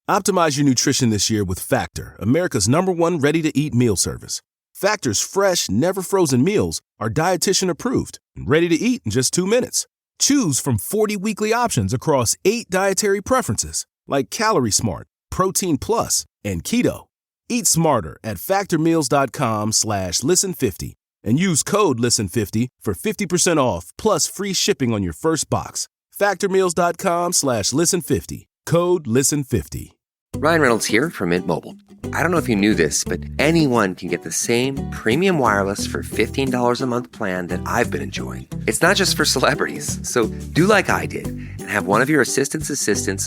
Optimize your nutrition this year with Factor, America's #1 ready-to-eat meal service. Factor's fresh, never-frozen meals are dietitian approved and ready to eat in just 2 minutes. Choose from 40 weekly options across 8 dietary preferences, like Calorie Smart, Protein Plus, and Keto. Eat smarter at factormeals.com/listen50 and use code listen50 for 50% off plus free shipping on your first box. Factormeals.com/listen50, code listen50. Ryan Reynolds here from Mint Mobile. I don't know if you knew this, but anyone can get the same premium wireless for $15 a month plan that I've been enjoying. It's not just for celebrities. So do like I did and have one of your assistants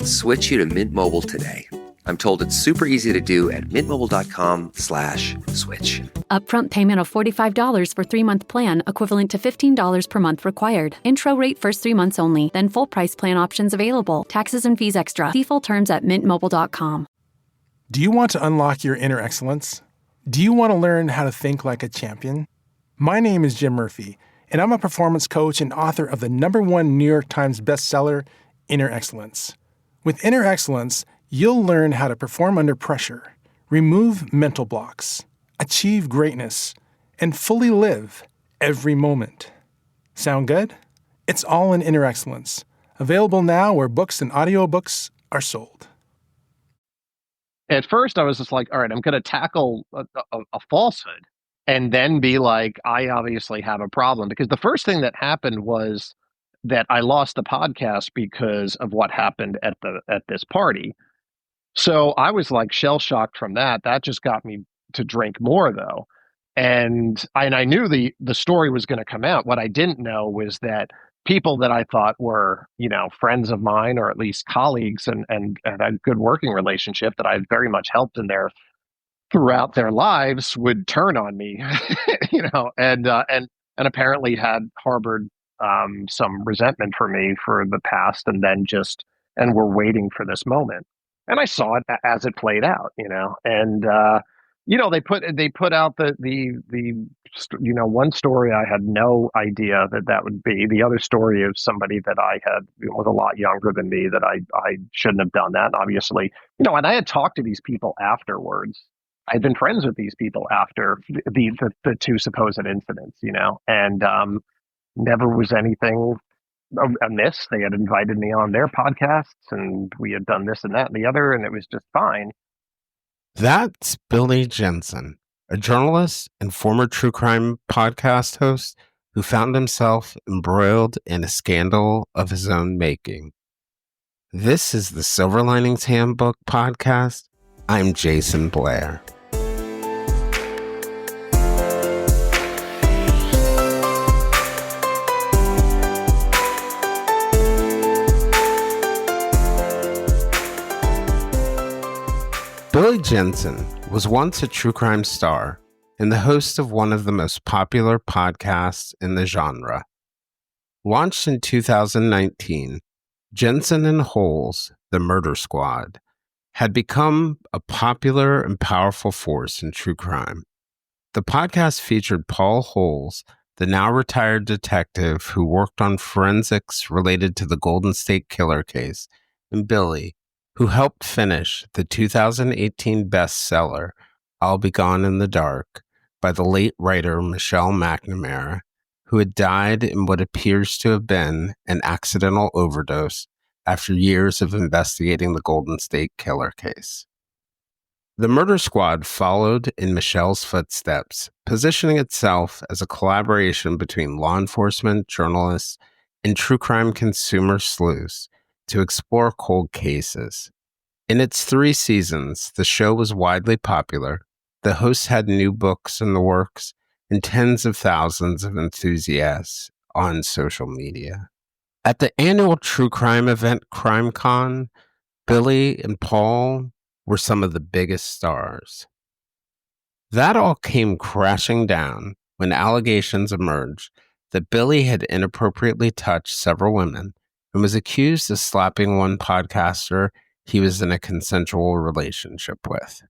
switch you to Mint Mobile today. I'm told it's super easy to do at mintmobile.com/switch. Upfront payment of $45 for 3-month plan, equivalent to $15 per month required. Intro rate first 3 months only, then full price plan options available. Taxes and fees extra. See full terms at mintmobile.com. Do you want to unlock your inner excellence? Do you want to learn how to think like a champion? My name is Jim Murphy, and I'm a performance coach and author of the #1 New York Times bestseller, Inner Excellence. With Inner Excellence, you'll learn how to perform under pressure, remove mental blocks, achieve greatness, and fully live every moment. Sound good? It's all in Inner Excellence. Available now where books and audiobooks are sold. At first, I was just like, all right, I'm going to tackle a falsehood and then be like, I obviously have a problem. Because the first thing that happened was that I lost the podcast because of what happened at this party. So I was like shell-shocked from that. That just got me to drink more, though. And I knew the story was going to come out. What I didn't know was that people that I thought were, friends of mine, or at least colleagues, and had a good working relationship that I had very much helped in their throughout their lives, would turn on me, and apparently had harbored some resentment for me for the past, and were waiting for this moment. And I saw it as it played out, and they put out the one story I had no idea that would be. The other story of somebody that I had was a lot younger than me, that I shouldn't have done that, obviously. And I had talked to these people afterwards. I'd been friends with these people after the 2 supposed incidents, and never was anything amiss. They had invited me on their podcasts, and we had done this and that and the other, and it was just fine. That's Billy Jensen, a journalist and former true crime podcast host who found himself embroiled in a scandal of his own making. This is the Silver Linings Handbook podcast. I'm Jason Blair. Billy Jensen was once a true crime star and the host of one of the most popular podcasts in the genre. Launched in 2019, Jensen Holes, the Murder Squad, had become a popular and powerful force in true crime. The podcast featured Paul Holes, the now retired detective who worked on forensics related to the Golden State Killer case, and Billy, who helped finish the 2018 bestseller, I'll Be Gone in the Dark, by the late writer Michelle McNamara, who had died in what appears to have been an accidental overdose after years of investigating the Golden State Killer case. The Murder Squad followed in Michelle's footsteps, positioning itself as a collaboration between law enforcement, journalists, and true crime consumer sleuths to explore cold cases. In its 3 seasons, the show was widely popular. The hosts had new books in the works and tens of thousands of enthusiasts on social media. At the annual true crime event CrimeCon, Billy and Paul were some of the biggest stars. That all came crashing down when allegations emerged that Billy had inappropriately touched several women and was accused of slapping one podcaster he was in a consensual relationship with.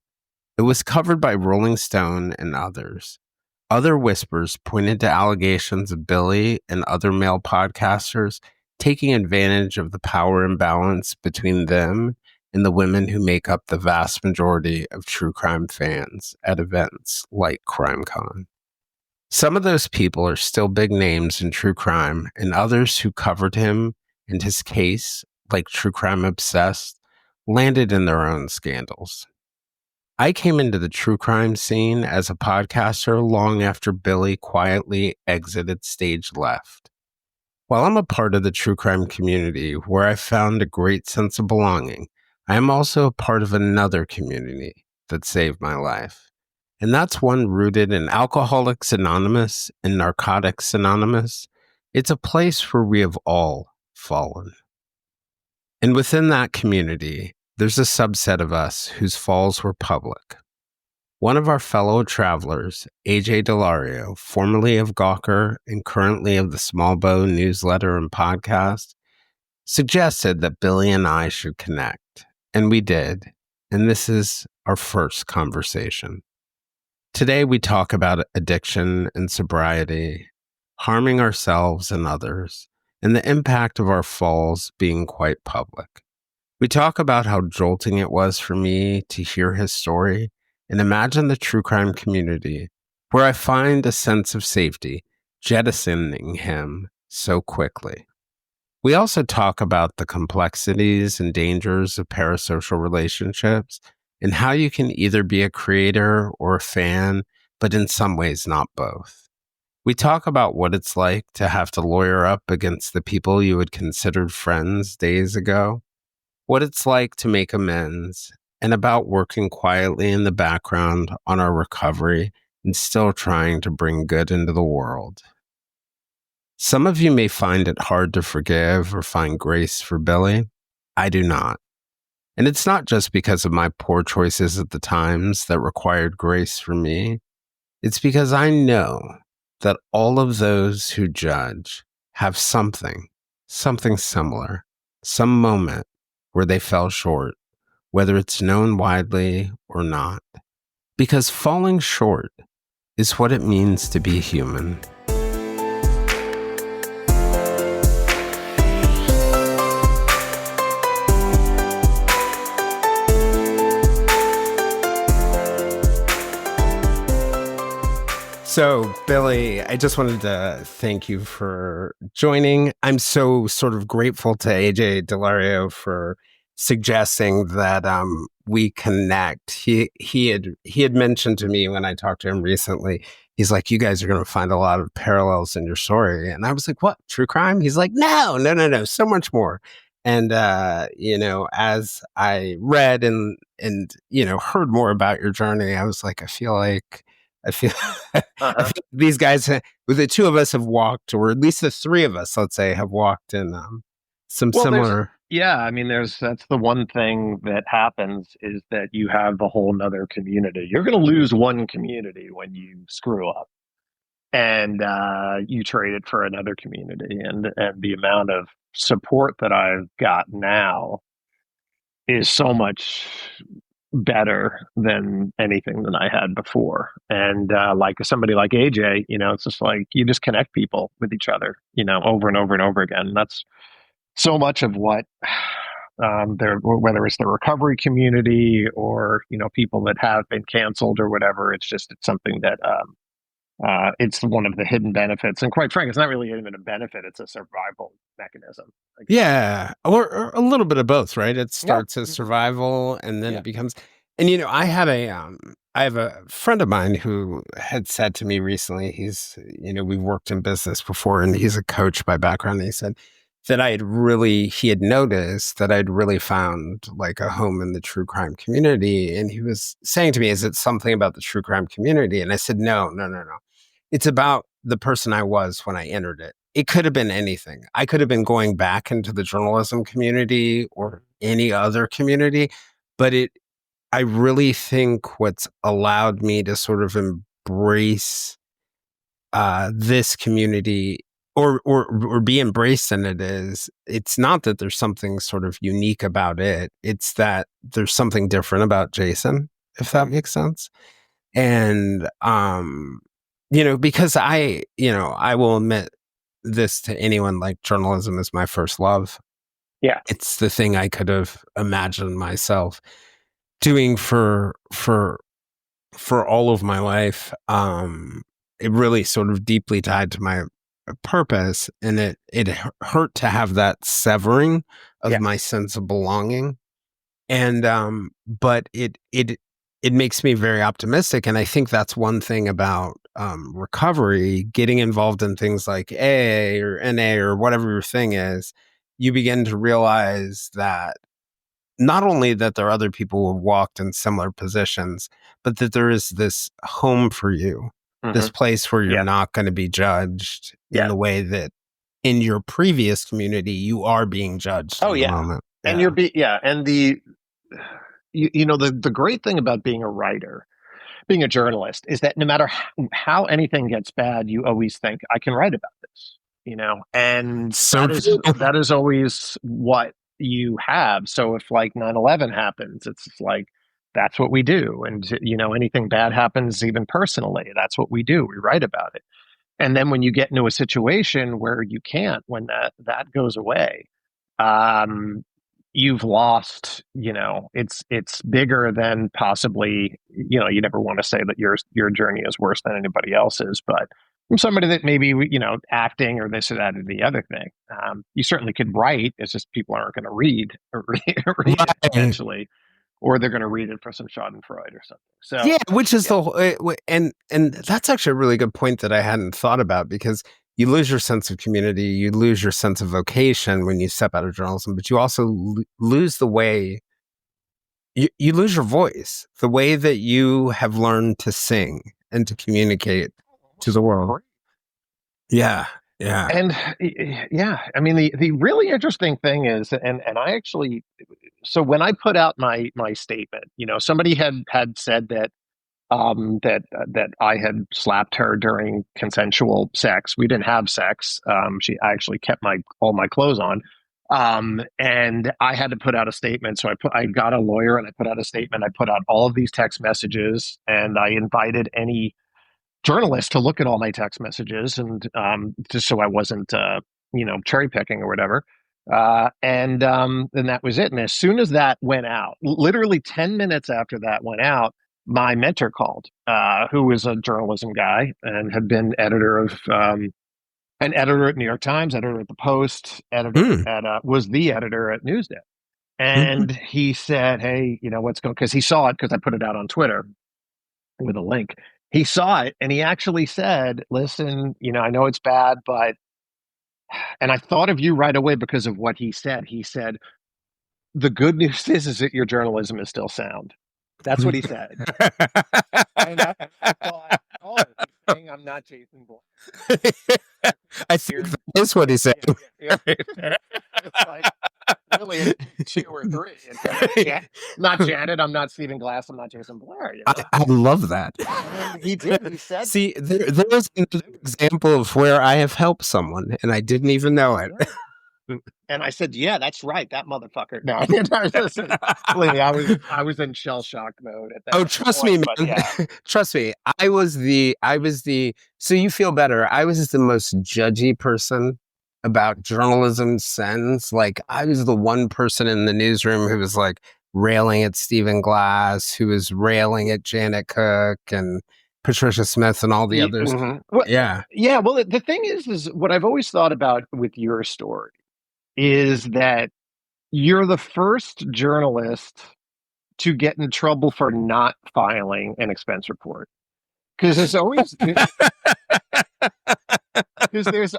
It was covered by Rolling Stone and others. Other whispers pointed to allegations of Billy and other male podcasters taking advantage of the power imbalance between them and the women who make up the vast majority of true crime fans at events like CrimeCon. Some of those people are still big names in true crime, and others who covered him and his case, like True Crime Obsessed, landed in their own scandals. I came into the true crime scene as a podcaster long after Billy quietly exited stage left. While I'm a part of the true crime community where I found a great sense of belonging, I am also a part of another community that saved my life. And that's one rooted in Alcoholics Anonymous and Narcotics Anonymous. It's a place where we have all fallen. And within that community, there's a subset of us whose falls were public. One of our fellow travelers, AJ Delario, formerly of Gawker and currently of the Small Bow newsletter and podcast, suggested that Billy and I should connect. And we did. And this is our first conversation. Today, we talk about addiction and sobriety, harming ourselves and others, and the impact of our falls being quite public. We talk about how jolting it was for me to hear his story and imagine the true crime community where I find a sense of safety jettisoning him so quickly. We also talk about the complexities and dangers of parasocial relationships and how you can either be a creator or a fan, but in some ways not both. We talk about what it's like to have to lawyer up against the people you had considered friends days ago, what it's like to make amends, and about working quietly in the background on our recovery and still trying to bring good into the world. Some of you may find it hard to forgive or find grace for Billy. I do not. And it's not just because of my poor choices at the times that required grace for me. It's because I know that all of those who judge have something similar, some moment where they fell short, whether it's known widely or not. Because falling short is what it means to be human. So, Billy, I just wanted to thank you for joining. I'm so sort of grateful to AJ Delario for suggesting that we connect. He had mentioned to me when I talked to him recently, he's like, you guys are going to find a lot of parallels in your story. And I was like, what, true crime? He's like, no, so much more. And, as I read and heard more about your journey, I was like, I feel I feel these guys, the two of us have walked, or at least the three of us, let's say, have walked in some similar. Yeah, I mean, that's the one thing that happens is that you have a whole nother community. You're going to lose one community when you screw up, and you trade it for another community. And the amount of support that I've got now is so much better than anything than I had before. And like somebody like AJ, it's just like you just connect people with each other, over and over and over again. And that's so much of what whether it's the recovery community or people that have been canceled or whatever. It's something that it's one of the hidden benefits. And quite frankly, it's not really even a benefit; it's a survival mechanism. Yeah, or a little bit of both, right? It starts as survival, and then it becomes. And I have a friend of mine who had said to me recently. He's we've worked in business before, and he's a coach by background. And he said that he had noticed that I'd really found like a home in the true crime community. And he was saying to me, is it something about the true crime community? And I said, no. It's about the person I was when I entered it. It could have been anything. I could have been going back into the journalism community or any other community, but I really think what's allowed me to sort of embrace this community or be embraced in it it's not that there's something sort of unique about it. It's that there's something different about Jason, if that makes sense. And, because I will admit this to anyone, like journalism is my first love. Yeah. It's the thing I could have imagined myself doing for all of my life. It really sort of deeply tied to my purpose, and it hurt to have that severing of my sense of belonging. And but it makes me very optimistic, and I think that's one thing about recovery, getting involved in things like AA or NA or whatever your thing is. You begin to realize that not only that there are other people who have walked in similar positions, but that there is this home for you, this place where you're not going to be judged in the way that in your previous community you are being judged. Oh, in the moment. And and the great thing about being a writer, being a journalist, is that no matter how anything gets bad, you always think, I can write about this, and that is always what you have. So if like 9/11 happens, it's like, that's what we do. And, anything bad happens, even personally, that's what we do. We write about it. And then when you get into a situation where you can't, when that goes away, you've lost, it's bigger than possibly, you never want to say that your journey is worse than anybody else's, but from somebody that maybe, acting or this or that or the other thing, you certainly could write. It's just people aren't going to read it eventually, or they're going to read it for some Schadenfreude or something. So yeah, which is the whole, and that's actually a really good point that I hadn't thought about, because you lose your sense of community, you lose your sense of vocation when you step out of journalism, but you also lose the way you lose your voice, the way that you have learned to sing and to communicate to the world. Yeah. Yeah. And I mean, the really interesting thing is, and I actually, so when I put out my statement, somebody had said that that I had slapped her during consensual sex. We didn't have sex. I actually kept all my clothes on. And I had to put out a statement. So I got a lawyer and I put out a statement. I put out all of these text messages, and I invited any journalist to look at all my text messages, and just so I wasn't, cherry picking or whatever. And that was it. And as soon as that went out, literally 10 minutes after that went out, my mentor called, who was a journalism guy and had been an editor at New York Times, editor at the Post, was the editor at Newsday. And he said, hey, what's going, because he saw it, because I put it out on Twitter with a link. He saw it, and he actually said, listen, I know it's bad, but, and I thought of you right away because of what he said. He said, the good news is that your journalism is still sound. That's what he said. And I thought, I'm not Jason Bourne. I think that's what he said. It's like, really, 2 or 3. Not Janet. I'm not Stephen Glass. I'm not Jason Blair. I love that. And he did. He said, see, there was an example of where I have helped someone and I didn't even know it. And I said, yeah, that's right. That motherfucker. No, believe me, I was in shell shock mode at that. Oh, trust me, man. Trust me. I was the, so you feel better. I was the most judgy person about journalism sense. Like, I was the one person in the newsroom who was like railing at Stephen Glass, who was railing at Janet Cook and Patricia Smith and all the others. Well, yeah. Well, the thing is what I've always thought about with your story is that you're the first journalist to get in trouble for not filing an expense report. Because there's always, because there's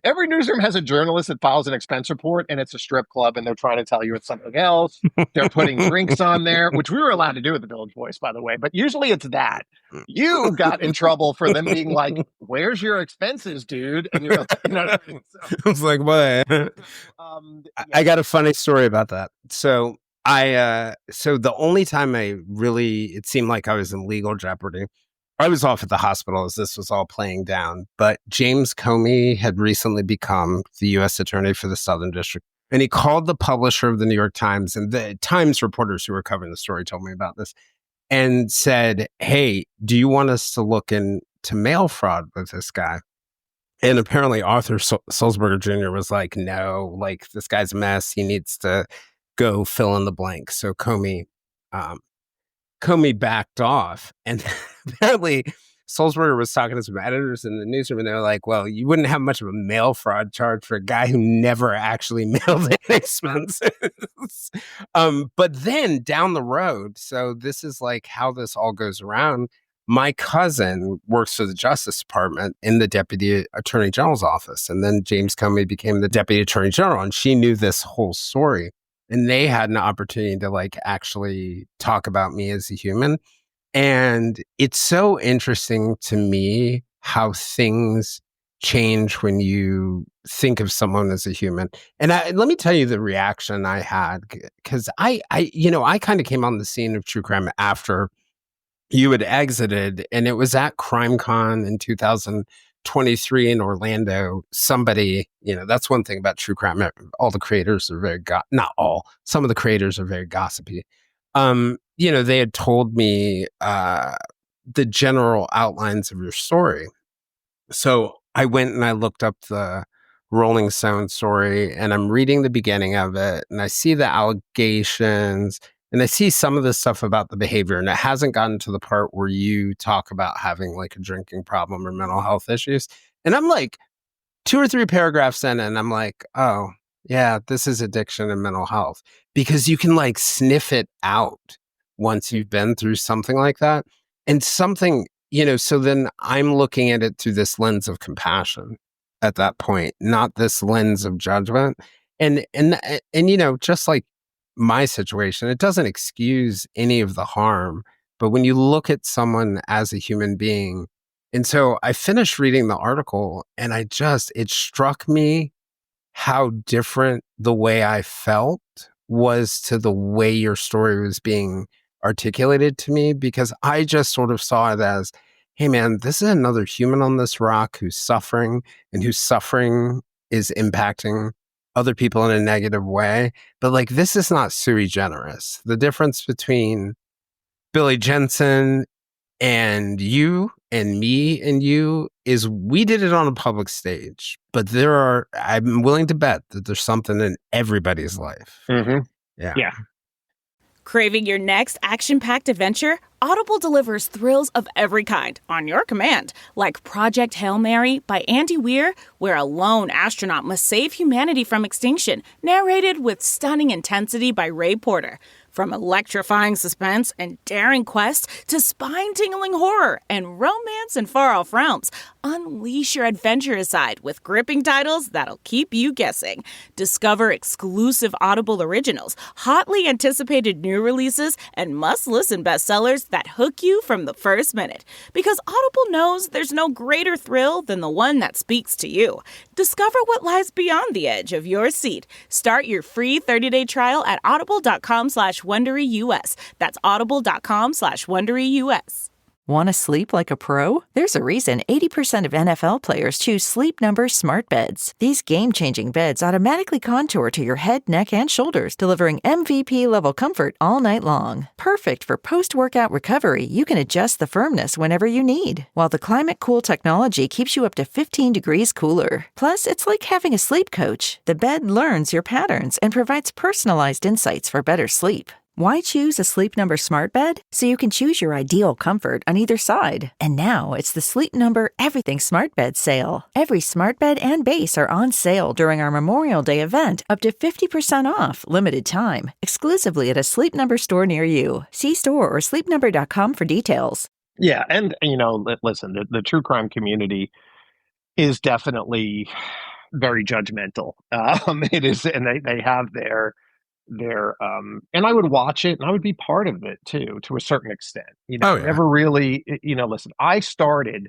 every newsroom has a journalist that files an expense report, and it's a strip club, and they're trying to tell you it's something else. They're putting drinks on there, which we were allowed to do at the Village Voice, by the way. But usually it's that. You got in trouble for them being like, "Where's your expenses, dude?" And you're like, what I mean? So, I was like, "What?" I got a funny story about that. So so the only time it seemed like I was in legal jeopardy, I was off at the hospital as this was all playing down, but James Comey had recently become the U.S. Attorney for the Southern District, and he called the publisher of the New York Times, and the Times reporters who were covering the story told me about this, and said, hey, do you want us to look into mail fraud with this guy? And apparently Arthur Sulzberger Jr. was like, no, like this guy's a mess. He needs to go fill in the blank. So Comey backed off. And apparently Sulzberger was talking to some editors in the newsroom, and they were like, well, you wouldn't have much of a mail fraud charge for a guy who never actually mailed in expenses. But then down the road, so this is like how this all goes around. My cousin works for the Justice Department in the Deputy Attorney General's office. And then James Comey became the Deputy Attorney General, and she knew this whole story. And they had an opportunity to like actually talk about me as a human. And it's so interesting to me how things change when you think of someone as a human. And let me tell you the reaction I had, because I kind of came on the scene of true crime after you had exited, and it was at CrimeCon in 2023 in Orlando. Somebody, that's one thing about true crime. All the creators are very, not all, some of the creators are very gossipy. They had told me the general outlines of your story. So I went and I looked up the Rolling Stone story, and I'm reading the beginning of it, and I see the allegations, and I see some of the stuff about the behavior, and it hasn't gotten to the part where you talk about having like a drinking problem or mental health issues. And I'm like 2 or 3 paragraphs in, and I'm like, oh, yeah, this is addiction and mental health, because you can like sniff it out once you've been through something like that. And something, so then I'm looking at it through this lens of compassion at that point, not this lens of judgment. And just like my situation, it doesn't excuse any of the harm, but when you look at someone as a human being. And so I finished reading the article, and it struck me how different the way I felt was to the way your story was being articulated to me, because I just sort of saw it as, hey man, this is another human on this rock who's suffering, and whose suffering is impacting other people in a negative way. But like, this is not sui generis. The difference between Billy Jensen and you and me and you is we did it on a public stage, but I'm willing to bet that there's something in everybody's life. Mm-hmm. Yeah. Craving your next action-packed adventure? Audible delivers thrills of every kind on your command, like Project Hail Mary by Andy Weir, where a lone astronaut must save humanity from extinction, narrated with stunning intensity by Ray Porter. From electrifying suspense and daring quest to spine-tingling horror and romance in far-off realms, unleash your adventurous side with gripping titles that'll keep you guessing. Discover exclusive Audible originals, hotly anticipated new releases, and must-listen bestsellers that hook you from the first minute. Because Audible knows there's no greater thrill than the one that speaks to you. Discover what lies beyond the edge of your seat. Start your free 30-day trial at audible.com/WonderyUS. That's audible.com/WonderyUS. Want to sleep like a pro? There's a reason 80% of NFL players choose Sleep Number smart beds. These game-changing beds automatically contour to your head, neck, and shoulders, delivering MVP-level comfort all night long. Perfect for post-workout recovery, you can adjust the firmness whenever you need, while the climate-cool technology keeps you up to 15 degrees cooler. Plus, it's like having a sleep coach. The bed learns your patterns and provides personalized insights for better sleep. Why choose a Sleep Number smart bed? So you can choose your ideal comfort on either side. And now it's the Sleep Number Everything Smart Bed sale. Every smart bed and base are on sale during our Memorial Day event, up to 50% off, limited time, exclusively at a Sleep Number store near you. See store or sleepnumber.com for details. Yeah, and listen, the true crime community is definitely very judgmental. It is, and they have their and I would watch it and I would be part of it too, to a certain extent. Never really, listen, I started,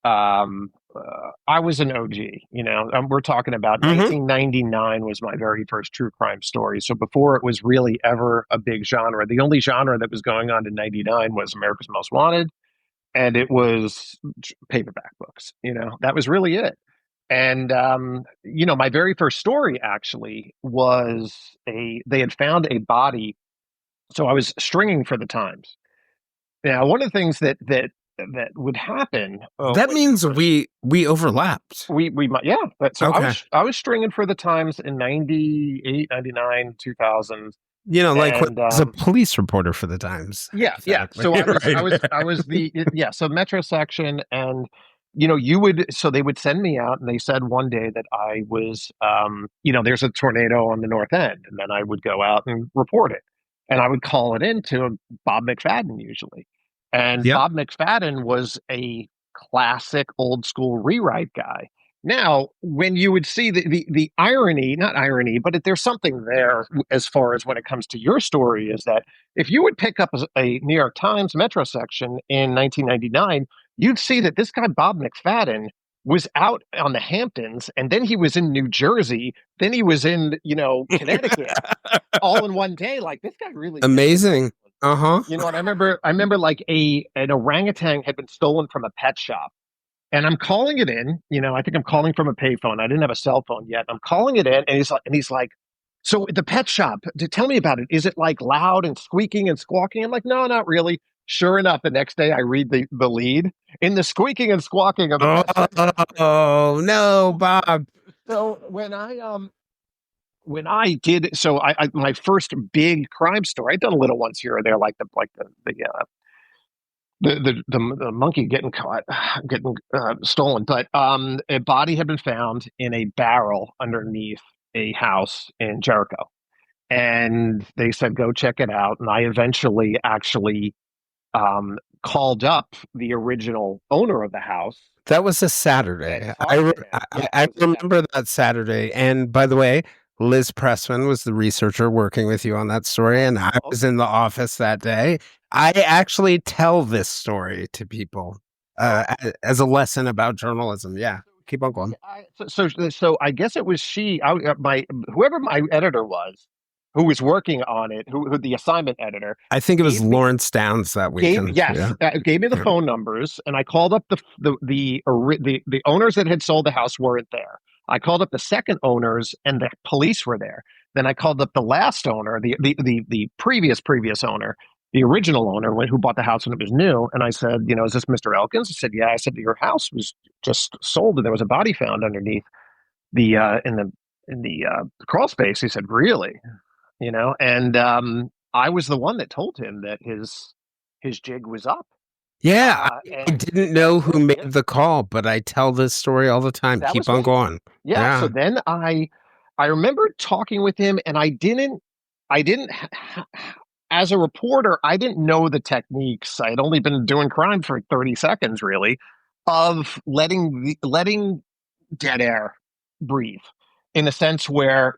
I was an OG, we're talking about 1999 was my very first true crime story. So before it was really ever a big genre, the only genre that was going on in 99 was America's Most Wanted. And it was paperback books, that was really it. And, my very first story actually was they had found a body. So I was stringing for the Times. Now, one of the things that that would happen. That means we overlapped. We might, yeah. So Okay. I was stringing for the Times in 98, 99, 2000. Like and, when I was a police reporter for the Times. Yeah. So I was the so Metro section, and so they would send me out, and they said one day that I was there's a tornado on the north end, and then I would go out and report it, and I would call it in to Bob McFadden usually, and Bob McFadden was a classic old school rewrite guy. Now, when you would see the irony, not irony, but there's something there as far as when it comes to your story, is that if you would pick up a New York Times Metro section in 1999, you'd see that this guy, Bob McFadden, was out on the Hamptons, and then he was in New Jersey, then he was in, Connecticut, all in one day. Like, this guy really amazing. And I remember like an orangutan had been stolen from a pet shop. And I'm calling it in, I think I'm calling from a payphone. I didn't have a cell phone yet. I'm calling it in, and he's like, so the pet shop, tell me about it. Is it like loud and squeaking and squawking? I'm like, no, not really. Sure enough, the next day I read the lead in the squeaking and squawking of the pet shop. Oh no, Bob. So when I did, so I my first big crime story, I'd done a little ones here or there, like the monkey getting caught, getting stolen. But a body had been found in a barrel underneath a house in Jericho. And they said, go check it out. And I eventually actually called up the original owner of the house. That was a Saturday. I remember that Saturday. And by the way, Liz Pressman was the researcher working with you on that story, and I was in the office that day. I actually tell this story to people as a lesson about journalism. Yeah, keep on going. So I guess it was whoever my editor was, who was working on it, who the assignment editor. I think it was Lawrence Downs that weekend. Gave me the phone numbers, and I called up the owners that had sold the house weren't there. I called up the second owners, and the police were there. Then I called up the last owner, the previous owner, the original owner who bought the house when it was new. And I said, is this Mr. Elkins? He said, yeah. I said, your house was just sold, and there was a body found underneath the in the crawl space. He said, really? And I was the one that told him that his jig was up. Yeah, I didn't know who made the call, but I tell this story all the time. Keep on going. Yeah. So then I remember talking with him, and I didn't as a reporter, I didn't know the techniques. I had only been doing crime for 30 seconds, really, of letting dead air breathe. In a sense where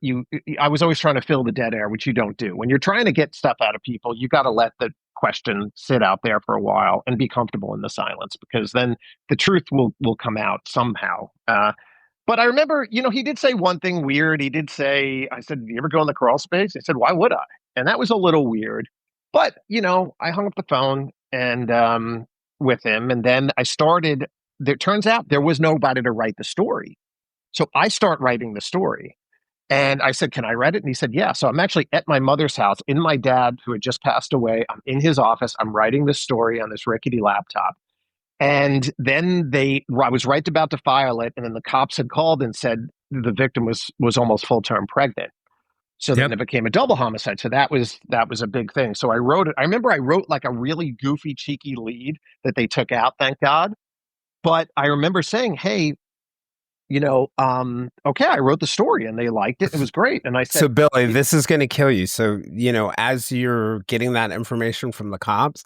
I was always trying to fill the dead air, which you don't do. When you're trying to get stuff out of people, you got to let the question sit out there for a while and be comfortable in the silence, because then the truth will come out somehow. But I remember, he did say one thing weird. He did say, I said, do you ever go in the crawl space? He said, why would I? And that was a little weird. But, I hung up the phone and with him. And then I started, it turns out there was nobody to write the story. So I start writing the story, and I said, can I write it? And he said, yeah. So I'm actually at my mother's house in my dad, who had just passed away. I'm in his office. I'm writing this story on this rickety laptop. And then I was right about to file it. And then the cops had called and said the victim was almost full-term pregnant. So then it became a double homicide. So that was a big thing. So I wrote it. I remember I wrote like a really goofy, cheeky lead that they took out, thank God. But I remember saying, hey, okay, I wrote the story and they liked it. It was great. And I said, so Billy, this is going to kill you. So, as you're getting that information from the cops,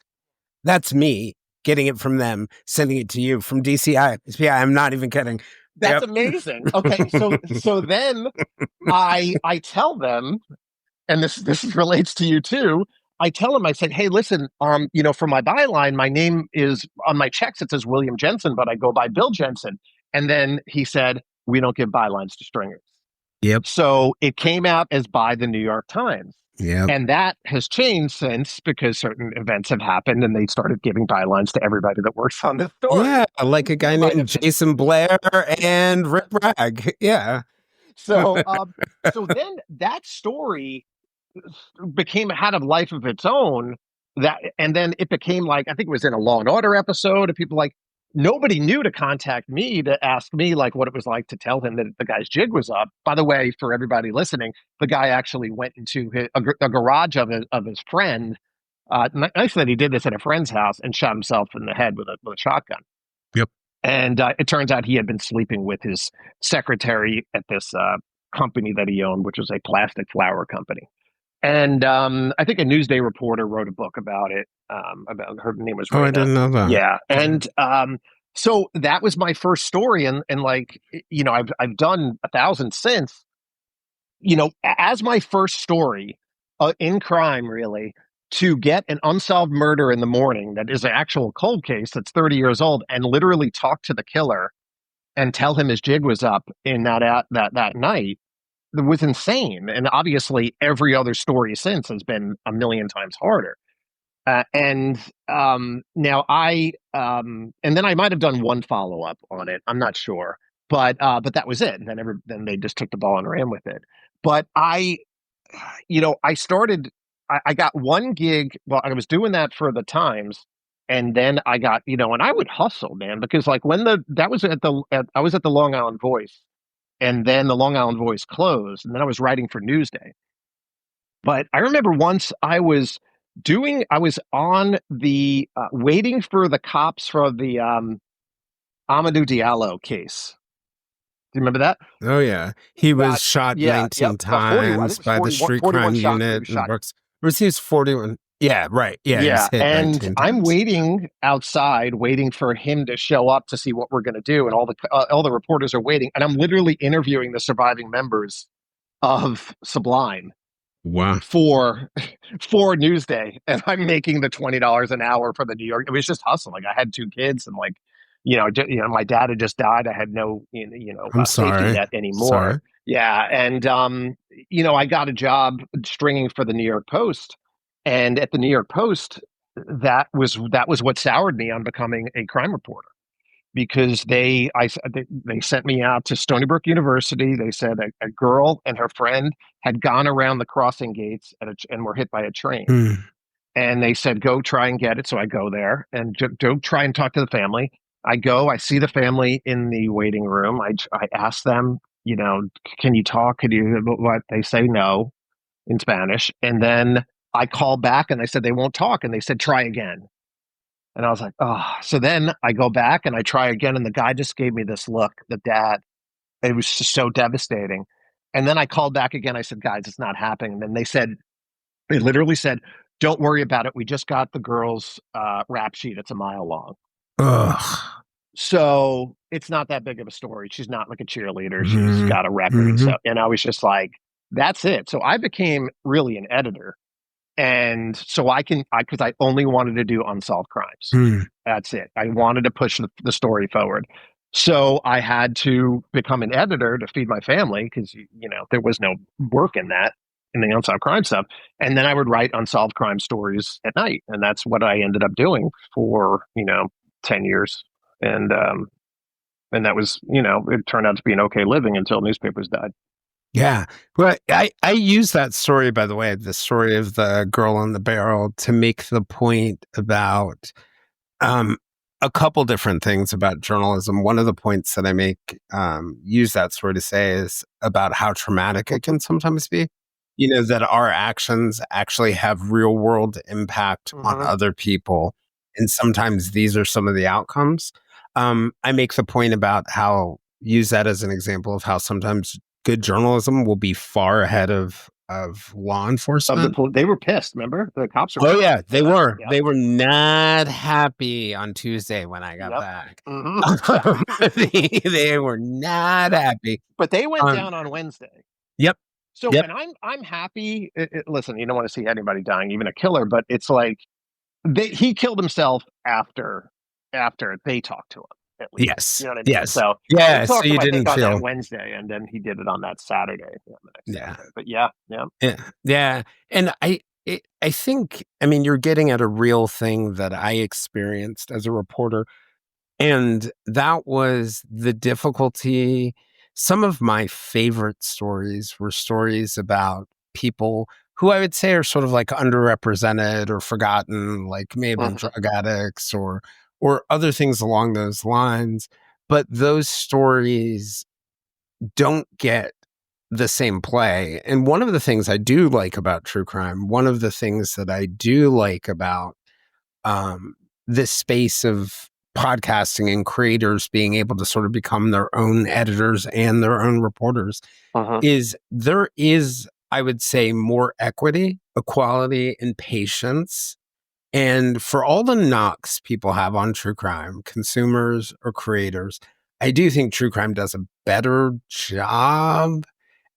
that's me getting it from them, sending it to you from DCI. Yeah, I'm not even kidding. That's amazing. Okay. So then I tell them, and this relates to you too. I tell them, I said, hey, listen, for my byline, my name is on my checks. It says William Jensen, but I go by Bill Jensen. And then he said, we don't give bylines to stringers. Yep. So it came out as by the New York Times. Yep. And that has changed since, because certain events have happened and they started giving bylines to everybody that works on this story. Yeah, like a guy named Jason Blair and Rick Bragg. Yeah. So then that story had a life of its own. and then it became like, I think it was in a Law and Order episode, and people like, nobody knew to contact me to ask me like what it was like to tell him that the guy's jig was up. By the way, for everybody listening, the guy actually went into a garage of his friend. Nice that he did this at a friend's house and shot himself in the head with a shotgun. Yep. And it turns out he had been sleeping with his secretary at this company that he owned, which was a plastic flower company. And I think a Newsday reporter wrote a book about it. About her name was Raina. I didn't know that. Yeah, and so that was my first story, and like, you know, I've done 1,000 since. You know, as my first story in crime, really, to get an unsolved murder in the morning that is an actual cold case that's 30 years old, and literally talk to the killer and tell him his jig was up in that night, was insane. And obviously every other story since has been a million times harder. And now and then I might have done one follow-up on it. I'm not sure, but that was it. And then they just took the ball and ran with it. But I got one gig. Well, I was doing that for the Times. And then I got, and I would hustle, man, because like when I was at the Long Island Voice, and then the Long Island Voice closed, and then I was writing for Newsday. But I remember once I was on the waiting for the cops for the Amadou Diallo case. Do you remember that? Oh yeah, he was shot 19 times by the street crime unit in Brooks. He was 41. Yeah, right. Yeah. And I'm waiting outside, waiting for him to show up to see what we're going to do, and all the reporters are waiting, and I'm literally interviewing the surviving members of Sublime. Wow. For Newsday, and I'm making the $20 an hour for the New York. It was just hustle. Like I had 2 kids, and like, my dad had just died. I had no, safety net anymore. Sorry. Yeah, and I got a job stringing for the New York Post. And at the New York Post, that was what soured me on becoming a crime reporter, because they sent me out to Stony Brook University. They said a girl and her friend had gone around the crossing gates and were hit by a train. And they said, go try and get it. So I go there and go try and talk to the family. I go, I see the family in the waiting room. I ask them, can you talk? What? They say no in Spanish. And then I called back and they said they won't talk, and they said try again. And I was like, oh. So then I go back and I try again, and the guy just gave me this look, the dad. It was just so devastating. And then I called back again. I said, guys, it's not happening. And then they literally said, don't worry about it. We just got the girl's rap sheet. It's a mile long. Ugh. So it's not that big of a story. She's not like a cheerleader. She's got a record. So, and I was just like, that's it. So I became really an editor. And so because I only wanted to do unsolved crimes. That's it. I wanted to push the story forward. So I had to become an editor to feed my family, because, there was no work in the unsolved crime stuff. And then I would write unsolved crime stories at night. And that's what I ended up doing for, 10 years. And that was, it turned out to be an okay living until newspapers died. Yeah. Well, I use that story, by the way, the story of the girl on the barrel, to make the point about a couple different things about journalism. One of the points that I make, use that story to say, is about how traumatic it can sometimes be. That our actions actually have real world impact on other people. And sometimes these are some of the outcomes. I make the point about use that as an example of how sometimes good journalism will be far ahead of law enforcement. They were pissed, remember? The cops were pissed. Yeah, they were. Yep. They were not happy on Tuesday when I got back. They were not happy. But they went down on Wednesday. Yep. So when I'm happy, listen, you don't want to see anybody dying, even a killer, but it's like he killed himself after they talked to him. At least. Yes. You know what I mean? Yes. So so you didn't feel on that Wednesday, and then he did it on that Saturday. Saturday. But yeah. And I think, you're getting at a real thing that I experienced as a reporter, and that was the difficulty. Some of my favorite stories were stories about people who I would say are sort of like underrepresented or forgotten, like maybe Mhm. drug addicts or other things along those lines. But those stories don't get the same play. And one of the things I do like about true crime, one of the things that I do like about um, this space of podcasting and creators being able to sort of become their own editors and their own reporters Mhm. is there is, I would say, more equity, equality, and patience. And for all the knocks people have on true crime, consumers or creators, I do think true crime does a better job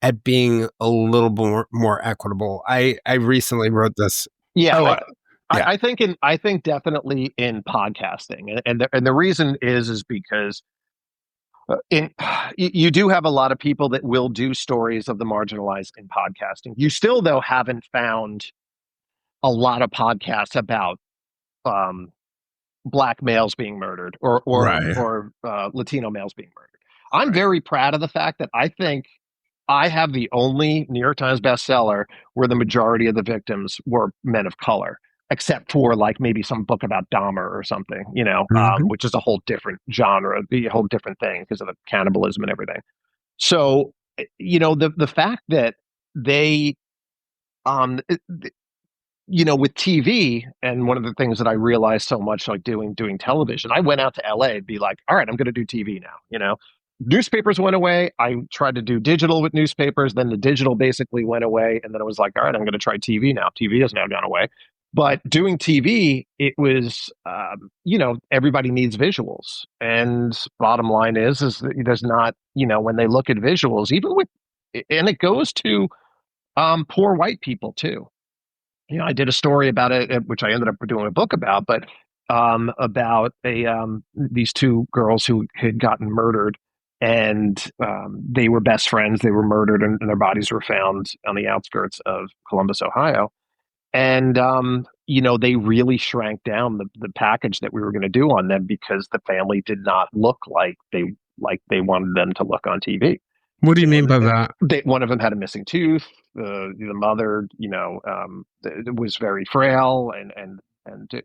at being a little more equitable. I recently wrote this. Yeah, Oh, yeah. I think definitely in podcasting, and the reason is because in you do have a lot of people that will do stories of the marginalized in podcasting. You still though haven't found a lot of podcasts about um, black males being murdered Right. or Latino males being murdered. I'm very proud of the fact that I think I have the only New York Times bestseller where the majority of the victims were men of color, except for like maybe some book about Dahmer or something, Mhm. which is a whole different genre, a whole different thing because of the cannibalism and everything. So, the fact that they, um, with TV, and one of the things that I realized so much, like doing television, I went out to LA and be like, all right, I'm going to do TV now. Newspapers went away. I tried to do digital with newspapers. Then the digital basically went away. And then I was like, all right, I'm going to try TV now. TV has now gone away. But doing TV, it was, everybody needs visuals. And bottom line is that there's not, when they look at visuals, even with, and it goes to poor white people too. I did a story about it, which I ended up doing a book about, but about these two girls who had gotten murdered, and they were best friends. They were murdered, and their bodies were found on the outskirts of Columbus, Ohio. And they really shrank down the package that we were going to do on them because the family did not look like they wanted them to look on TV. What do you mean by that? One of them had a missing tooth. The mother, was very frail, and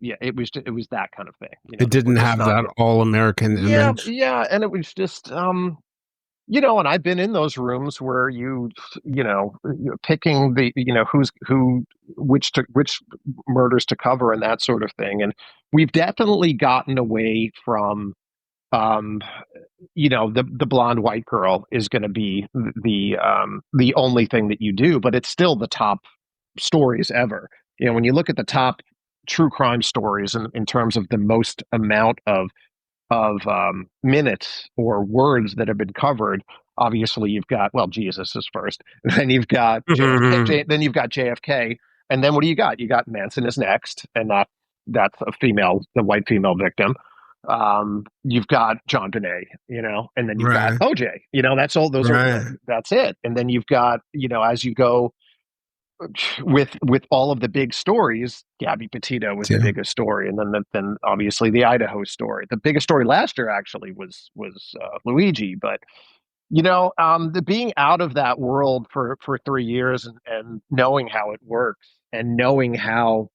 yeah, it was that kind of thing. It They were didn't just have not that good. all-American Yeah, image. yeah, and it was just, and I've been in those rooms where you're picking which murders to cover and that sort of thing, and we've definitely gotten away from um the blonde white girl is going to be the only thing that you do, but it's still the top stories ever. When you look at the top true crime stories in terms of the most amount of minutes or words that have been covered, obviously you've got, well, Jesus is first, and then you've got JFK, then you've got JFK, and then what do you got? You got Manson is next, and that's the white female victim. You've got John Bonet, and then you've got Right. OJ, that's all those are, Right. that's it. And then you've got, as you go with all of the big stories, Gabby Petito was the Yeah. biggest story. And then obviously the Idaho story. The biggest story last year actually was Luigi, but the being out of that world for 3 years and knowing how it works and knowing how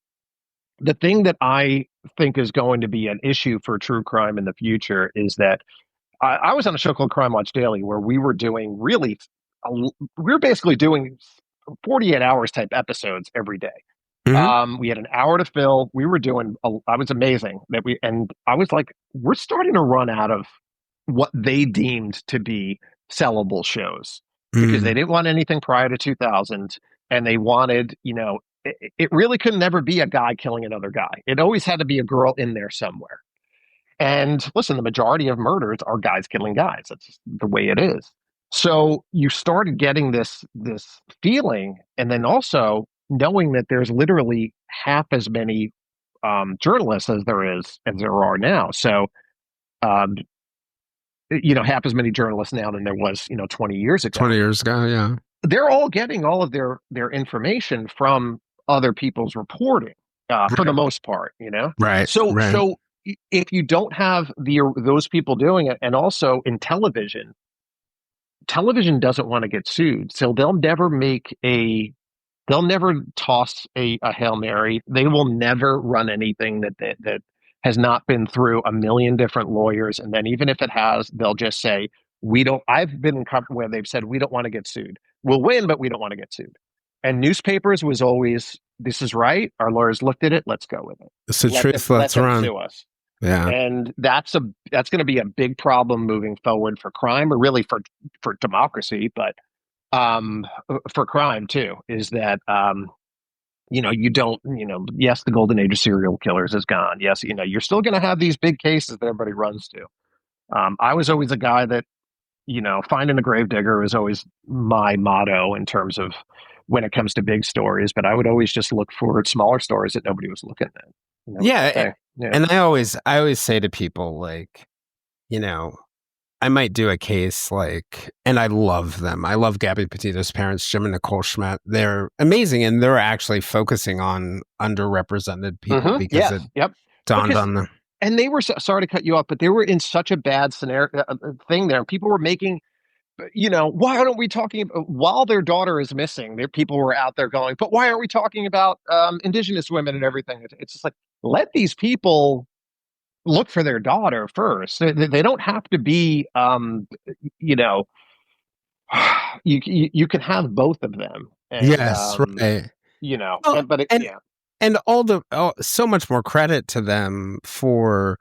the thing that I think is going to be an issue for true crime in the future is that I was on a show called Crime Watch Daily where we were doing we were basically doing 48 hours type episodes every day. Mhm. We had an hour to fill. We were doing, I was amazing and I was like, we're starting to run out of what they deemed to be sellable shows because they Mm. didn't want anything prior to 2000, and they wanted, it really could never be a guy killing another guy. It always had to be a girl in there somewhere. And listen, the majority of murders are guys killing guys. That's just the way it is. So you started getting this feeling, and then also knowing that there's literally half as many journalists as there are now. So um, half as many journalists now than there was 20 years ago. 20 years ago, yeah. They're all getting all of their information from other people's reporting for the most part. Right. So Right. so if you don't have those people doing it, and also in television doesn't want to get sued, so they'll never make They'll never toss a Hail Mary. They will never run anything that has not been through a million different lawyers. And then even if it has, they'll just say, we don't, I've been in where they've said, we don't want to get sued. We'll win, but we don't want to get sued. And newspapers was always, this is right. Our lawyers looked at it. Let's go with it. It's the truth. Let's run. Sue us. Yeah. And that's going to be a big problem moving forward for crime, or really for democracy, but for crime too, is that you don't, yes, the golden age of serial killers is gone. Yes, you're still going to have these big cases that everybody runs to. I was always a guy that, finding a gravedigger was always my motto in terms of when it comes to big stories, but I would always just look for smaller stories that nobody was looking at. Yeah. And I always say to people, like, I might do a case like, and I love them. I love Gabby Petito's parents, Jim and Nicole Schmidt. They're amazing, and they're actually focusing on underrepresented people because it dawned on them. And they were, sorry to cut you off, but they were in such a bad scenario thing there. People were making, why aren't we talking about, while their daughter is missing, people were out there going, but why aren't we talking about Indigenous women and everything? It's just like, let these people look for their daughter first. They don't have to be, you can have both of them. And, yes, right. And so much more credit to them for,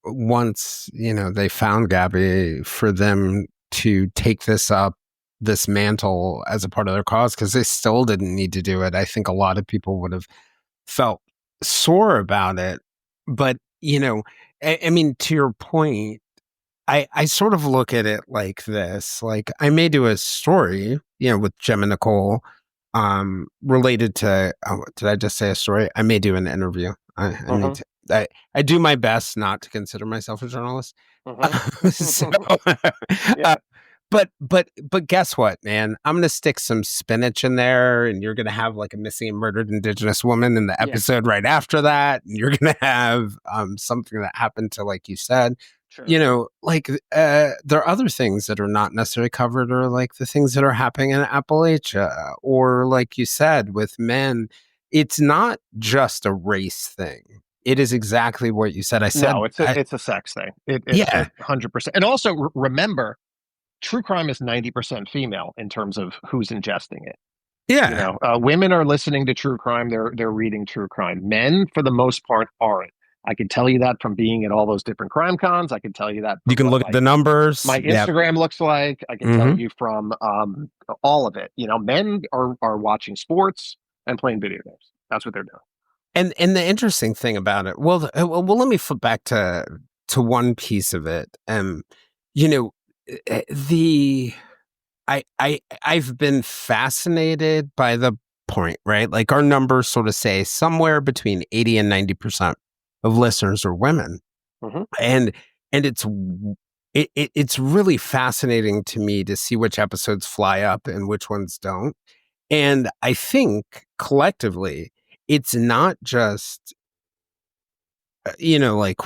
once, they found Gabby, for them to take this mantle as a part of their cause, because they still didn't need to do it. I think a lot of people would have felt sore about it. But, I mean, to your point, I sort of look at it like this. Like, I may do a story, with Jim and Nicole, related to, did I just say a story? I may do an interview. I do my best not to consider myself a journalist. But guess what, man? I'm going to stick some spinach in there, and you're going to have like a missing and murdered Indigenous woman in the episode right after that. And you're going to have something that happened to, like you said, there are other things that are not necessarily covered, or like the things that are happening in Appalachia, or like you said, with men. It's not just a race thing. It is exactly what you said. I said, no, it's a sex thing. It's 100%. And also remember, true crime is 90% female in terms of who's ingesting it. Yeah. Women are listening to true crime. They're reading true crime. Men, for the most part, aren't. I can tell you that from being at all those different crime cons. I can tell you that. You can look at the numbers. My Instagram looks like. I can tell you from all of it. Men are watching sports and playing video games. That's what they're doing. And the interesting thing about it, well, let me flip back to one piece of it. I've been fascinated by the point, right? Like, our numbers sort of say somewhere between 80 and 90% of listeners are women. And it's really fascinating to me to see which episodes fly up and which ones don't. And I think collectively, it's not just, like,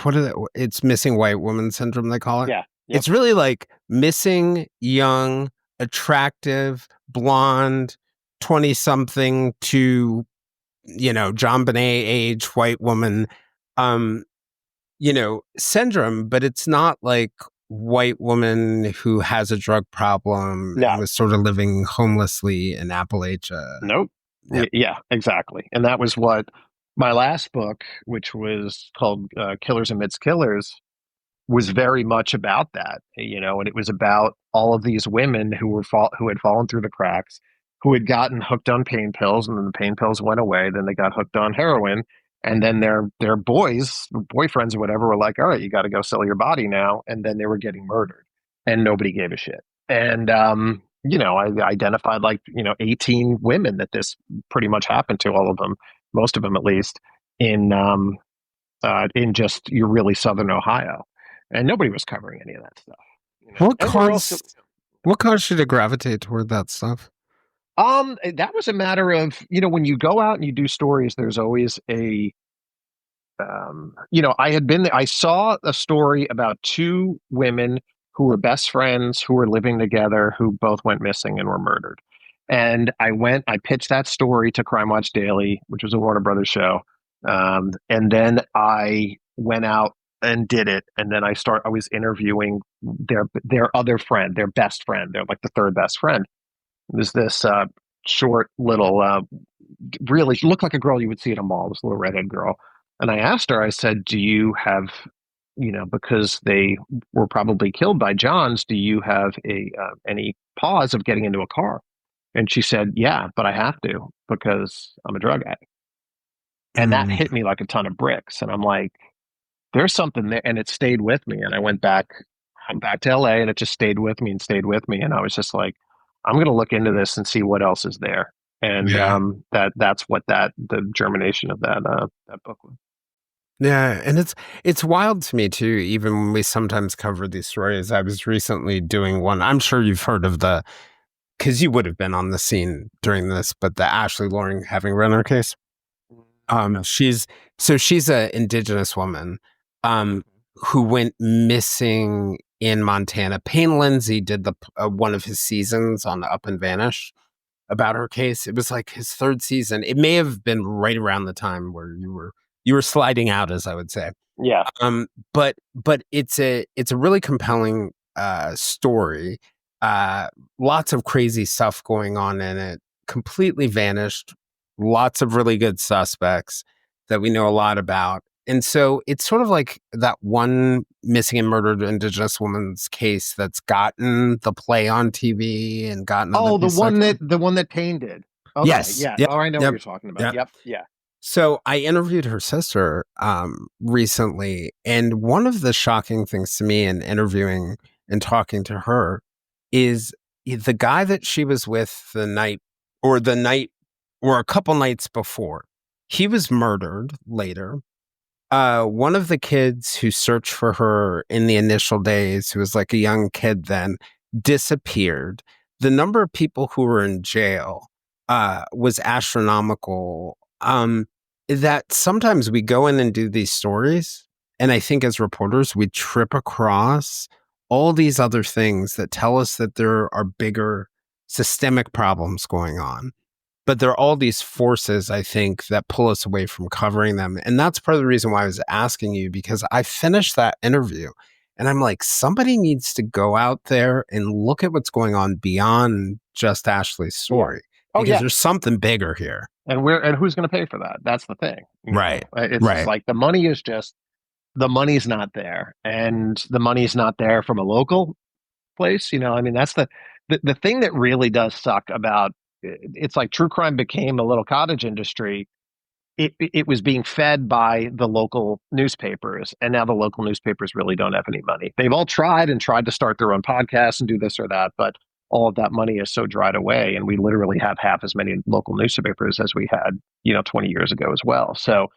it's missing white woman syndrome, they call it. Yeah. Yep. It's really like missing young, attractive, blonde, 20-something to, John Bonet age white woman, syndrome. But it's not like white woman who has a drug problem and was sort of living homelessly in Appalachia. Nope. Yep. Yeah, exactly. And that was what my last book, which was called Killers Amidst Killers, was very much about that, and it was about all of these women who had fallen through the cracks, who had gotten hooked on pain pills, and then the pain pills went away. Then they got hooked on heroin, and then their boyfriends or whatever were like, all right, you got to go sell your body now. And then they were getting murdered, and nobody gave a shit. And, I identified 18 women that this pretty much happened to, all of them, most of them at least, in just your really southern Ohio. And nobody was covering any of that stuff. What caused you to gravitate toward that stuff? That was a matter of, when you go out and you do stories, there's always I saw a story about two women who were best friends, who were living together, who both went missing and were murdered. And I pitched that story to Crime Watch Daily, which was a Warner Brothers show. And then I went out and did it. And then I was interviewing their other friend, their best friend. They're like the third best friend. It was this short little, really looked like a girl you would see at a mall, this little redhead girl. And I asked her, I said, do you have, because they were probably killed by Johns, do you have any pause of getting into a car? And she said, yeah, but I have to because I'm a drug addict. And that hit me like a ton of bricks. And I'm like, there's something there. And it stayed with me. And I'm back to LA, and it just stayed with me and stayed with me. And I was just like, I'm going to look into this and see what else is there. And that's what the germination of that book was. Yeah, and it's wild to me too, even when we sometimes cover these stories. I was recently doing one, I'm sure you've heard of because you would have been on the scene during this, but the Ashley Loring having runner case. She's an Indigenous woman who went missing in Montana. Payne Lindsay did the one of his seasons on Up and Vanish about her case. It was like his third season. It may have been right around the time where you were sliding out, as I would say. Yeah. But it's a really compelling story. Lots of crazy stuff going on in it. Completely vanished. Lots of really good suspects that we know a lot about. And so it's sort of like that one missing and murdered Indigenous woman's case that's gotten the play on TV and gotten. The one that Payne did. Okay, yes. Yeah. Yep. Oh, I know what you're talking about. Yep. Yeah. So I interviewed her sister recently, and one of the shocking things to me in interviewing and talking to her is the guy that she was with the night or a couple nights before. He was murdered later. One of the kids who searched for her in the initial days, who was like a young kid then, disappeared. The number of people who were in jail was astronomical. That sometimes we go in and do these stories, and I think as reporters, we trip across all these other things that tell us that there are bigger systemic problems going on. But there are all these forces, I think, that pull us away from covering them. And that's part of the reason why I was asking you, because I finished that interview and I'm like, somebody needs to go out there and look at what's going on beyond just Ashley's story. Because there's something bigger here. And who's going to pay for that? That's the thing. Right. It's just like the money's not there. And the money's not there from a local place. That's the thing that really does suck about it's like true crime became a little cottage industry. It was being fed by the local newspapers, and now the local newspapers really don't have any money. They've all tried to start their own podcasts and do this or that, but all of that money is so dried away, and we literally have half as many local newspapers as we had, 20 years ago as well. So,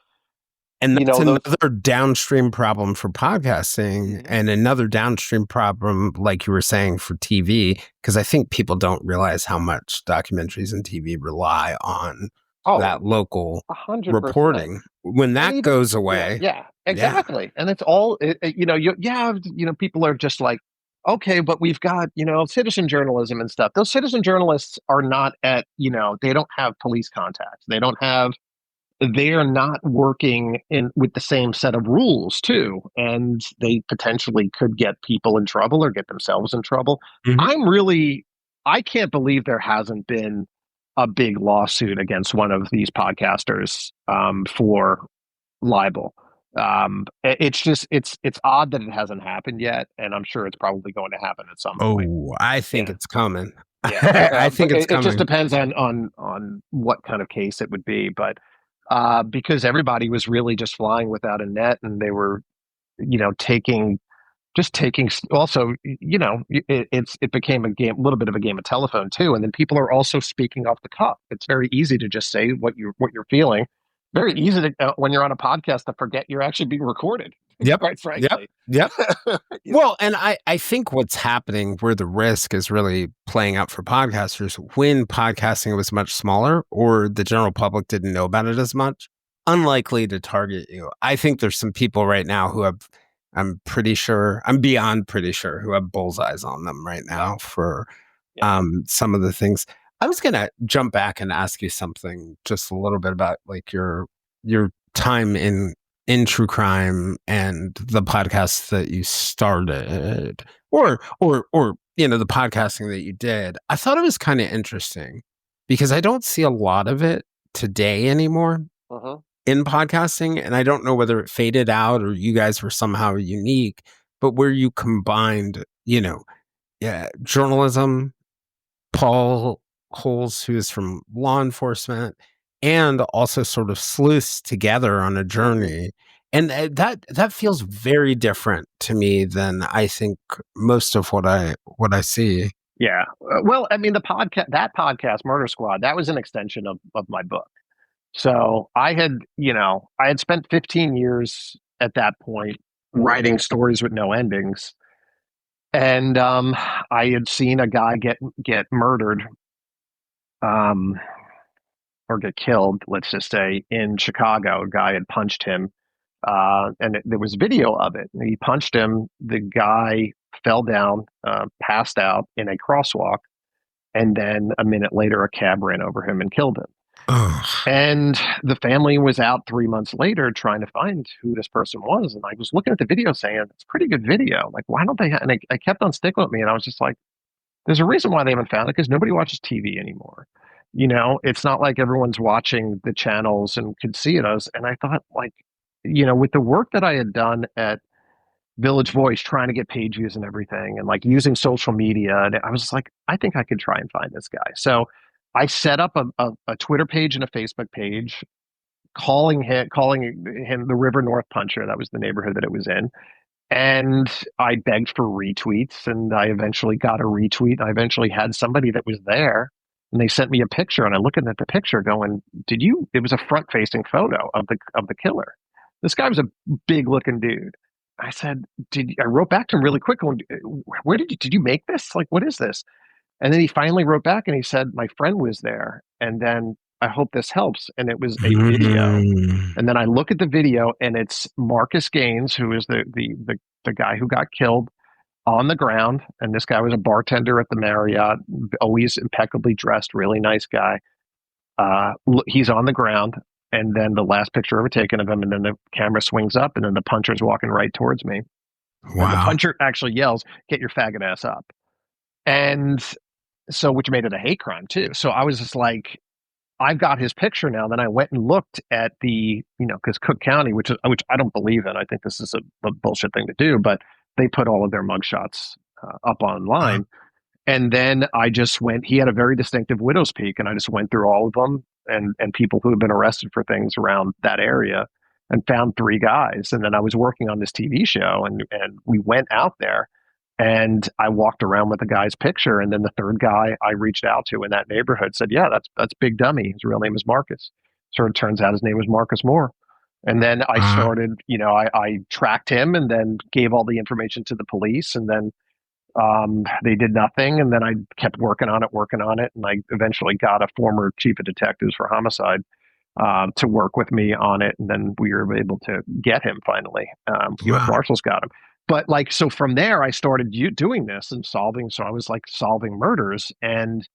and that's another downstream problem for podcasting, and another downstream problem, like you were saying, for TV, because I think people don't realize how much documentaries and TV rely on that local 100%. Reporting. When that goes away. Yeah, exactly. Yeah. And it's all, people are just like, okay, but we've got, citizen journalism and stuff. Those citizen journalists are not they don't have police contacts. They are not working with the same set of rules too. And they potentially could get people in trouble or get themselves in trouble. Mm-hmm. I can't believe there hasn't been a big lawsuit against one of these podcasters for libel. It's odd that it hasn't happened yet, and I'm sure it's probably going to happen at some point. Oh, I think it's coming. Yeah, I think it's coming. It just depends on what kind of case it would be, but because everybody was really just flying without a net, and they were, taking. Also, it became a little bit of a game of telephone too, and then people are also speaking off the cuff. It's very easy to just say what you're feeling. Very easy to when you're on a podcast to forget you're actually being recorded. Yep. Quite frankly. Yep. Well, and I think what's happening where the risk is really playing out for podcasters, when podcasting was much smaller or the general public didn't know about it as much, unlikely to target you. I think there's some people right now who have, I'm beyond pretty sure, who have bullseyes on them right now for some of the things. I was gonna jump back and ask you something just a little bit about like your time in true crime and the podcast that you started, or the podcasting that you did. I thought it was kind of interesting because I don't see a lot of it today anymore in podcasting, and I don't know whether it faded out or you guys were somehow unique, but where you combined, journalism, Paul Holes, who is from law enforcement, and also sort of sleuths together on a journey. And that feels very different to me than I think most of what I see. Yeah. Well, I mean, that podcast, Murder Squad, that was an extension of my book. So I had spent 15 years at that point writing stories with no endings. And I had seen a guy get murdered, or get killed, let's just say, in Chicago. A guy had punched him, and there was video of it. He punched him. The guy fell down, passed out in a crosswalk, and then a minute later, a cab ran over him and killed him. And the family was out 3 months later trying to find who this person was. And I was looking at the video saying, it's a pretty good video. Like, why don't they and I kept on sticking with me. And I was just like, there's a reason why they haven't found it, because nobody watches TV anymore. It's not like everyone's watching the channels and could see it. And I thought, like, with the work that I had done at Village Voice, trying to get page views and everything, and like using social media, and I was just like, I think I could try and find this guy. So I set up a Twitter page and a Facebook page, calling him the River North Puncher. That was the neighborhood that it was in. And I begged for retweets, and I eventually got a retweet. I eventually had somebody that was there, and they sent me a picture, and I looked at the picture going, it was a front-facing photo of the killer. This guy was a big-looking dude. I said, I wrote back to him really quick, going, where did you make this? Like, what is this? And then he finally wrote back and he said, my friend was there. And then, I hope this helps. And it was a video. And then I look at the video, and it's Marcus Gaines, who is the guy who got killed, on the ground. And this guy was a bartender at the Marriott, always impeccably dressed, really nice guy. He's on the ground. And then the last picture ever taken of him, and then the camera swings up, and then the puncher's walking right towards me. Wow. And the puncher actually yells, "Get your faggot ass up." And so, which made it a hate crime too. So I was just like, I've got his picture now. Then I went and looked at the, because Cook County, which I don't believe in. I think this is a bullshit thing to do, but they put all of their mugshots up online. And then I just went, he had a very distinctive widow's peak, and I just went through all of them and people who had been arrested for things around that area, and found 3 guys. And then I was working on this TV show, and we went out there, and I walked around with the guy's picture. And then the 3rd guy I reached out to in that neighborhood said, yeah, that's Big Dummy. His real name is Marcus. So it turns out his name was Marcus Moore. And then I started, I tracked him, and then gave all the information to the police, and then they did nothing. And then I kept working on it. And I eventually got a former chief of detectives for homicide to work with me on it. And then we were able to get him finally. U.S. Marshals got him. But so from there, I started doing this and solving. So I was like solving murders. And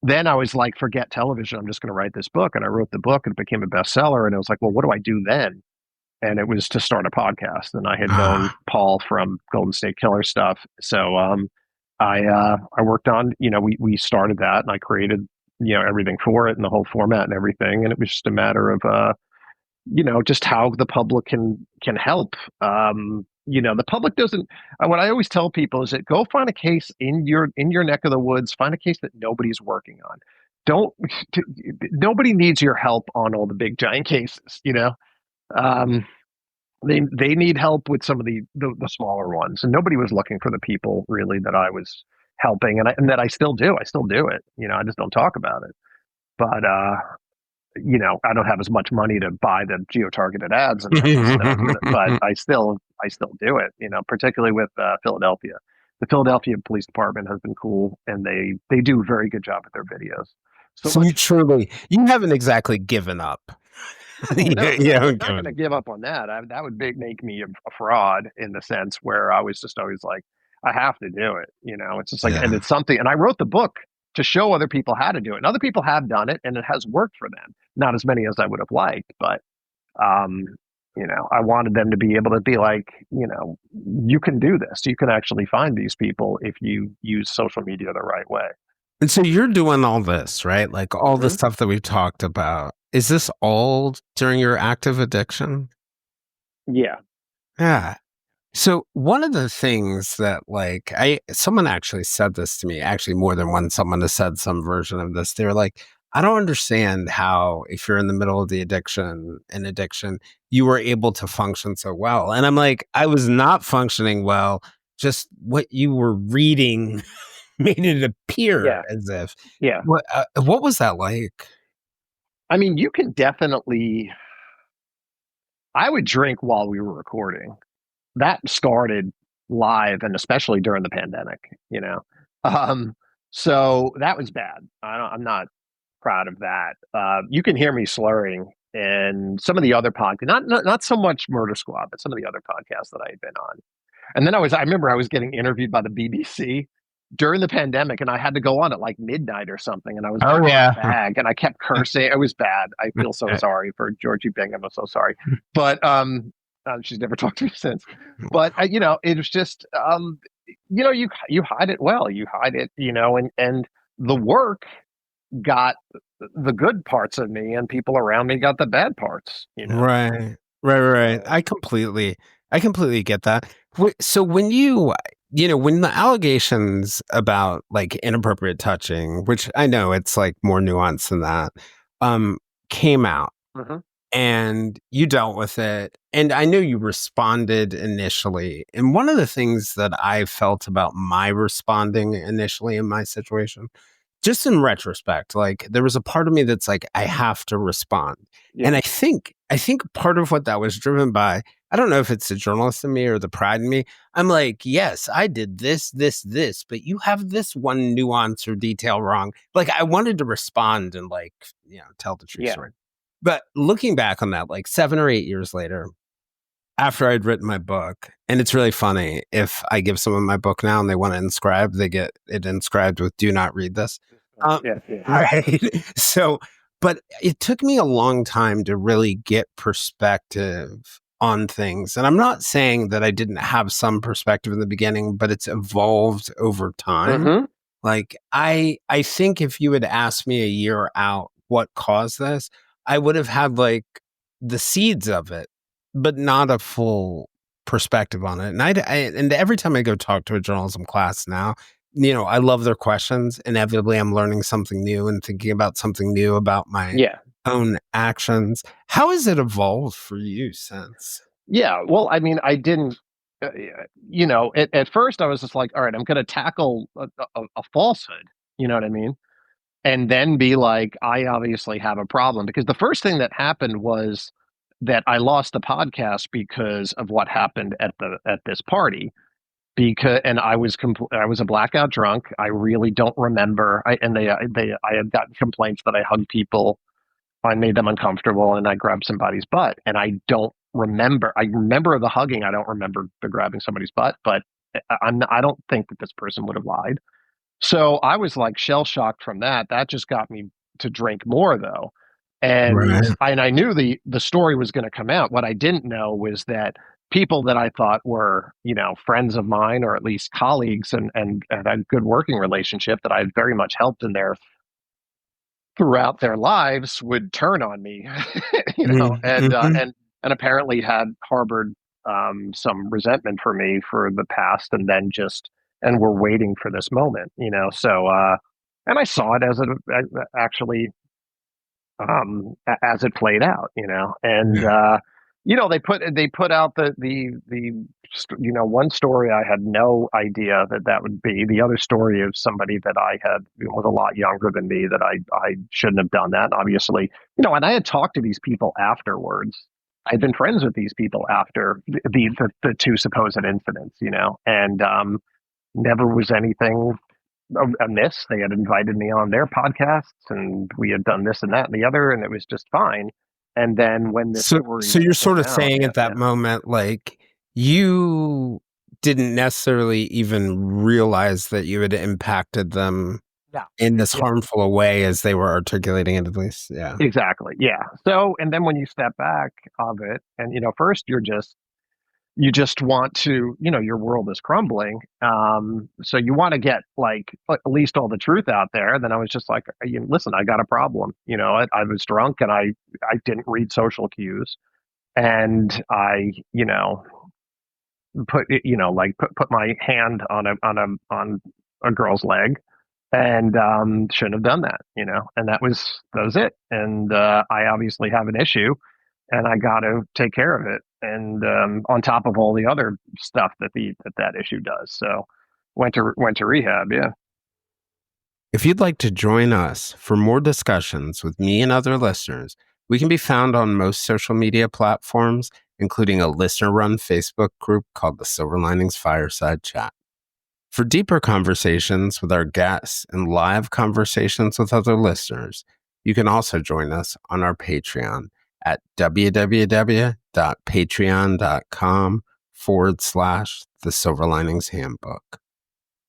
then I was like, forget television. I'm just going to write this book. And I wrote the book, and it became a bestseller. And it was like, well, what do I do then? And it was to start a podcast. And I had known Paul from Golden State Killer stuff. So I worked on, we started that, and I created, everything for it, and the whole format and everything. And it was just a matter of, just how the public can help. The public doesn't, what I always tell people is that go find a case in your neck of the woods, find a case that nobody's working on. Nobody needs your help on all the big giant cases, they need help with some of the smaller ones, and nobody was looking for the people really that I was helping, and that I still do. I still do it. I just don't talk about it. But I don't have as much money to buy the geo-targeted ads and stuff, but I still do it. Particularly with Philadelphia. The Philadelphia Police Department has been cool, and they do a very good job with their videos. So you haven't exactly given up. I'm not going to give up on that. That would make me a fraud, in the sense where I was just always like, I have to do it. It's just like, and it's something. And I wrote the book to show other people how to do it. And other people have done it, and it has worked for them. Not as many as I would have liked, but I wanted them to be able to be like, you can do this. You can actually find these people if you use social media the right way. And so you're doing all this, right? Like all the stuff that we've talked about. Is this all during your active addiction? Yeah. Yeah. So one of the things that someone actually said this to me, actually more than one, someone has said some version of this. They were like, I don't understand how, if you're in the middle of the addiction, you were able to function so well. And I'm like, I was not functioning well. Just what you were reading made it appear as if. Yeah. What was that like? I mean, you can definitely. I would drink while we were recording. That started live, and especially during the pandemic. So that was bad. I'm not proud of that. You can hear me slurring in some of the other podcasts, not so much Murder Squad, but some of the other podcasts that I had been on. And then I remember I was getting interviewed by the BBC during the pandemic, and I had to go on at like midnight or something, and I was in a bag, and I kept cursing. It was bad. I feel so sorry for Georgie Bingham. I'm so sorry, but she's never talked to me since. But it was just you hide it well. You hide it, and the work got the good parts of me, and people around me got the bad parts. Right. I completely get that. So when when the allegations about like inappropriate touching, which I know it's like more nuanced than that, came out, and you dealt with it, and I know you responded initially. And one of the things that I felt about my responding initially in my situation, just in retrospect, like there was a part of me that's like, I have to respond. Yeah. And I think part of what that was driven by, I don't know if it's the journalist in me or the pride in me. I'm like, yes, I did this, but you have this one nuance or detail wrong. Like I wanted to respond and tell the true story. But looking back on that, like 7 or 8 years later, after I'd written my book, and it's really funny, if I give someone my book now and they want to inscribe, they get it inscribed with "Do not read this." Right. So, but it took me a long time to really get perspective on things. And I'm not saying that I didn't have some perspective in the beginning, but it's evolved over time. Like I think if you had asked me a year out what caused this, I would have had like the seeds of it, but not a full perspective on it. And and every time I go talk to a journalism class now, I love their questions. Inevitably, I'm learning something new and thinking about something new about my own actions. How has it evolved for you since? Yeah, well, I mean, I didn't, at first I was just like, all right, I'm going to tackle a falsehood, you know what I mean? And then be like, I obviously have a problem, because the first thing that happened was that I lost the podcast because of what happened at this party. And I was a blackout drunk. I really don't remember. I had gotten complaints that I hugged people, I made them uncomfortable, and I grabbed somebody's butt. And I don't remember. I remember the hugging. I don't remember the grabbing somebody's butt. But I don't think that this person would have lied. So I was like shell shocked from that. That just got me to drink more, though. And I knew the story was going to come out. What I didn't know was that people that I thought were, friends of mine, or at least colleagues, and had a good working relationship that I had very much helped in throughout their lives, would turn on me, and apparently had harbored some resentment for me for the past, and were waiting for this moment, So, and I saw it as it actually, as it played out, and they put out the one story I had no idea that would be. The other story of somebody that I had was a lot younger than me, that I shouldn't have done that, obviously, and I had talked to these people afterwards. I'd been friends with these people after the two supposed incidents, and never was anything amiss. They had invited me on their podcasts, and we had done this and that and the other, and it was just fine. And then when this story, so you're sort of saying at that moment, like, you didn't necessarily even realize that you had impacted them in this harmful a way as they were articulating it, at least. Yeah. Exactly. Yeah. So, and then when you step back of it, and first you just want to, your world is crumbling. So you want to get like at least all the truth out there. Then I was just like, listen, I got a problem. I was drunk and I didn't read social cues, and I, put my hand on a girl's leg, and shouldn't have done that, and that was it. And I obviously have an issue, and I got to take care of it. And on top of all the other stuff that that issue does, so went to rehab. Yeah. If you'd like to join us for more discussions with me and other listeners, we can be found on most social media platforms, including a listener-run Facebook group called the Silver Linings Fireside Chat. For deeper conversations with our guests and live conversations with other listeners, you can also join us on our Patreon at www.patreon.com/The Silver Linings Handbook.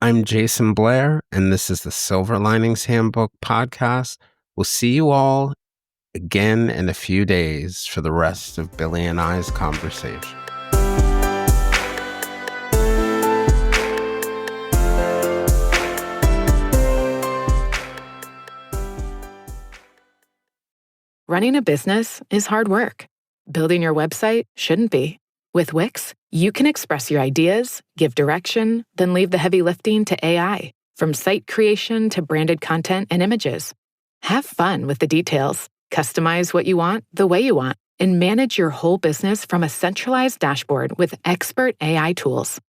I'm Jason Blair, and this is the Silver Linings Handbook podcast. We'll see you all again in a few days for the rest of Billy and I's conversation. Running a business is hard work. Building your website shouldn't be. With Wix, you can express your ideas, give direction, then leave the heavy lifting to AI, from site creation to branded content and images. Have fun with the details, customize what you want the way you want, and manage your whole business from a centralized dashboard with expert AI tools.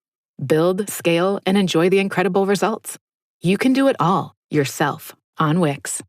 Build, scale, and enjoy the incredible results. You can do it all yourself on Wix.